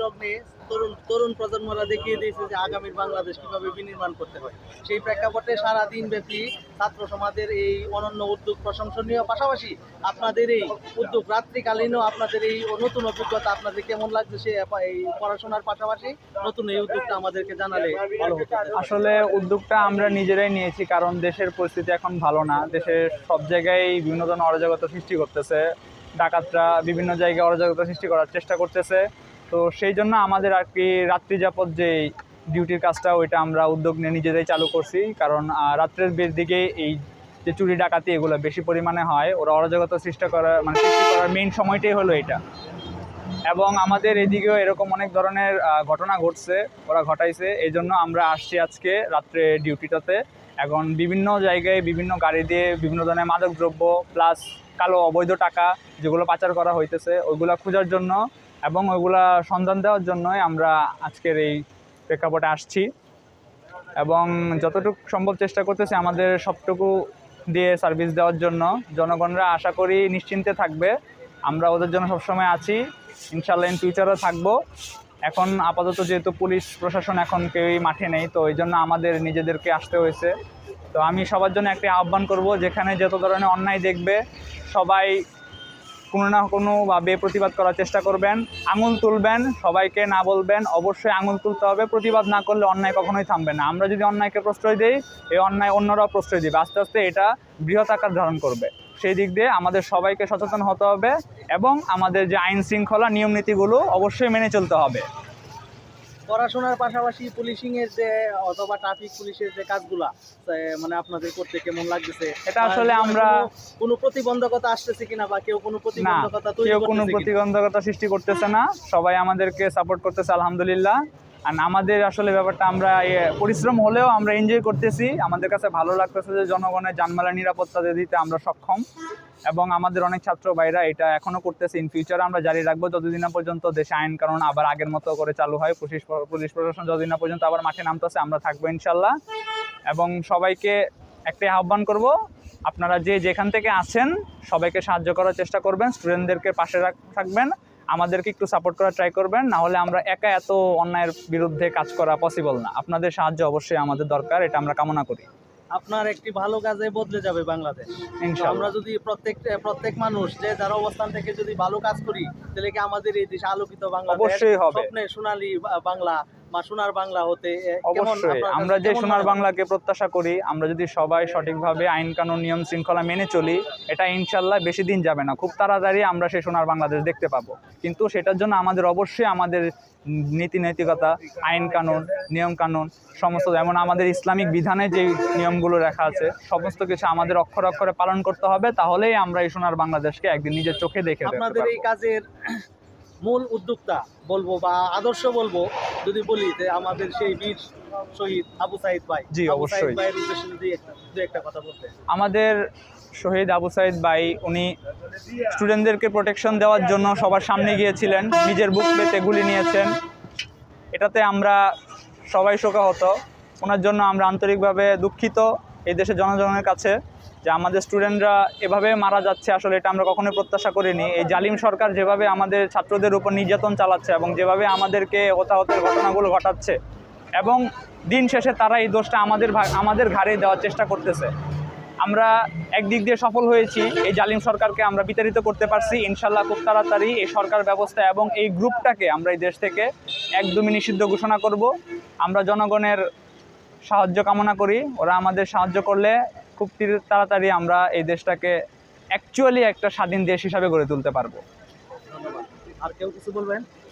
লগ্নে তরুণ তরুণ প্রজন্মরা দেখিয়ে দিয়েছে যে আগামীর বাংলাদেশ কিভাবে বিনির্মাণ করতে হয়। সেই প্রেক্ষাপটে সারা দিন ব্যাপী ছাত্র সমাজের এই অনন্য উদ্যোগ প্রশংসনীয়, পাশাপাশি আপনাদের এই উদ্যোগ রাত্রিকালীনও আপনাদের এই নতুন অভিজ্ঞতা আপনাদের কেমন লাগছে, সে এই পড়াশোনার পাশাপাশি নতুন এই উদ্যোগটা আমাদেরকে জানালে ভালো হতো। আসলে উদ্যোগটা আমরা নিজেরাই নিয়েছি, কারণ দেশের পরিস্থিতি এখন ভালো না। দেশের সব জায়গায় বিভিন্ন ধরনের অরাজকতা সৃষ্টি করতেছে, ডাকাতরা বিভিন্ন জায়গায় অরাজকতা সৃষ্টি করার চেষ্টা করতেছে। তো সেই জন্য আমাদের আর কি রাত্রি যাপদ যে ডিউটির কাজটা, ওইটা আমরা উদ্যোগ নিয়ে নিজেরাই চালু করছি। কারণ রাত্রের দিকে এই যে চুরি ডাকাতি এগুলো বেশি পরিমাণে হয়, ওরা অরাজকতা সৃষ্টি করার মেইন সময়টাই হলো এটা। এবং আমাদের এদিকেও এরকম অনেক ধরনের ঘটনা ঘটছে, ওরা ঘটাইছে। এই জন্য আমরা আসছি আজকে রাত্রে ডিউটিটাতে। এখন বিভিন্ন জায়গায় বিভিন্ন গাড়ি দিয়ে বিভিন্ন ধরনের মাদকদ্রব্য প্লাস কালো অবৈধ টাকা যেগুলো পাচার করা হইতেছে ওইগুলা খোঁজার জন্য এবং ওইগুলা সন্ধান দেওয়ার জন্যই আমরা আজকের এই প্রেক্ষাপটে আসছি। এবং যতটুকু সম্ভব চেষ্টা করতেছি আমাদের সবটুকু দিয়ে সার্ভিস দেওয়ার জন্য। জনগণরা আশা করি নিশ্চিন্তে থাকবে, আমরা ওদের জন্য সবসময় আছি, ইনশাল্লাহ ইন ফিউচারও থাকবো। এখন আপাতত যেহেতু পুলিশ প্রশাসন এখন কেউই মাঠে নেই, তো এই জন্য আমাদের নিজেদেরকে আসতে হয়েছে। তো আমি সবার জন্য একটা আহ্বান করব, যেখানে যত ধরনের অন্যায় দেখবে সবাই কোনো না কোনোভাবে প্রতিবাদ করার চেষ্টা করবেন, আঙুল তুলবেন, সবাইকে না বলবেন, অবশ্যই আঙুল তুলতে হবে। প্রতিবাদ না করলে অন্যায় কখনোই থামবে না। আমরা যদি অন্যায়কে প্রশ্রয় দিই, এই অন্যায় অন্যরাও প্রশ্রয় দিবে, আস্তে আস্তে এটা বৃহৎ আকার ধারণ করবে। সেই দিক দিয়ে আমাদের সবাইকে সচেতন হতে হবে এবং আমাদের যে আইন শৃঙ্খলা নিয়ম নীতিগুলো অবশ্যই মেনে চলতে হবে। পড়াশোনার পাশাপাশি পুলিশিং এর যে অথবা ট্রাফিক পুলিশের যে কাজগুলা মানে আপনাদের করতে কেমন লাগতেছে? এটা আসলে আমরা কোনো প্রতিবন্ধকতা আসতেছে কিনা বা কেউ কোনো প্রতিবন্ধকতা তৈরি কেউ করতেছে কোনো কিনা? প্রতিবন্ধকতা সৃষ্টি করতেছে না, সবাই আমাদেরকে সাপোর্ট করতেছে আলহামদুলিল্লাহ। আর আমাদের আসলে ব্যাপারটা আমরা পরিশ্রম হলেও আমরা এনজয় করতেছি। আমাদের কাছে ভালো লাগতেছে যে জনগণের জানমালের নিরাপত্তা দিতে আমরা সক্ষম এবং আমাদের অনেক ছাত্র ভাইরা এটা এখনও করতেছে। ইন ফিউচারে আমরা জারি রাখবো যতদিন না পর্যন্ত দেশে আইন কানুন আবার আগের মতো করে চালু হয়। পুলিশ প্রশাসন যতদিন না পর্যন্ত আবার মাঠে নামতেছে আমরা থাকবো ইনশাল্লাহ। এবং সবাইকে একটাই আহ্বান করব, আপনারা যে যেখান থেকে আছেন সবাইকে সাহায্য করার চেষ্টা করবেন, স্টুডেন্টদেরকে পাশে থাকবেন, আমাদেরকে একটু সাপোর্ট করার ট্রাই করবেন। না হলে আমরা একা এত অন্যায়ের বিরুদ্ধে কাজ করা পসিবল না। আপনাদের সাহায্য অবশ্যই আমাদের দরকার, এটা আমরা কামনা করি। আপনার একটি ভালো কাজে বদলে যাবে বাংলাদেশ ইনশাআল্লাহ। আমরা যদি প্রত্যেক মানুষ যে যার অবস্থান থেকে যদি ভালো কাজ করি, তাহলে কি আমাদের এই দেশ আলোকিত বাংলাদেশ অবশ্যই হবে। স্বপ্নে সোনালী বাংলা বা সোনার বাংলা হতে অবশ্যই আমরা যে সোনার বাংলাকে প্রত্যাশা করি, আমরা যদি সবাই সঠিকভাবে আইন কানুন নিয়ম শৃঙ্খলা মেনে চলি, এটা ইনশাল্লাহ বেশি দিন যাবে না, খুব তাড়াতাড়ি আমরা সেই সোনার বাংলাদেশ দেখতে পাবো। কিন্তু সেটার জন্য আমাদের অবশ্যই আমাদের নীতি নৈতিকতা, আইন কানুন, নিয়ম কানুন সমস্ত, যেমন আমাদের ইসলামিক বিধানে যে নিয়মগুলো রাখা আছে সমস্ত কিছু আমাদের অক্ষরে অক্ষরে পালন করতে হবে। তাহলেই আমরা এই সোনার বাংলাদেশকে একদিন নিজের চোখে দেখে আপনাদের এই কাজের মূল উদ্যোক্তা বলবো বা আদর্শ বলবো যদি বলি, যে আমাদের সেই বীর শহীদ আবু সাইদ ভাই। জি অবশ্যই। ভাইয়ের উদ্দেশ্যে যদি একটা কথা বলতে। আমাদের শহীদ আবু সাইদ ভাই, উনি স্টুডেন্টদেরকে প্রোটেকশন দেওয়ার জন্য সবার সামনে গিয়েছিলেন, নিজের বুক পেতে গুলি নিয়েছেন। এটাতে আমরা সবাই শোকাহত। ওনার জন্য আমরা আন্তরিকভাবে দুঃখিত এই দেশের জনগণের কাছে যে আমাদের স্টুডেন্টরা এভাবে মারা যাচ্ছে। আসলে এটা আমরা কখনোই প্রত্যাশা করিনি। এই জালিম সরকার যেভাবে আমাদের ছাত্রদের উপর নির্যাতন চালাচ্ছে এবং যেভাবে আমাদেরকে হতাহতের ঘটনাগুলো ঘটাচ্ছে, এবং দিন শেষে তারা এই দোষটা আমাদের ঘাড়ে দেওয়ার চেষ্টা করতেছে। আমরা একদিক দিয়ে সফল হয়েছি, এই জালিম সরকারকে আমরা বিতাড়িত করতে পারছি। ইনশাল্লাহ খুব তাড়াতাড়ি এই সরকার ব্যবস্থা এবং এই গ্রুপটাকে আমরা এই দেশ থেকে একদমই নিষিদ্ধ ঘোষণা করব। আমরা জনগণের সাহায্য কামনা করি, ওরা আমাদের সাহায্য করলে খুব তাড়াতাড়ি আমরা এই দেশটাকে অ্যাকচুয়ালি একটা স্বাধীন দেশ হিসাবে গড়ে তুলতে পারবো। ধন্যবাদ। আর কেউ কিছু বলবেন?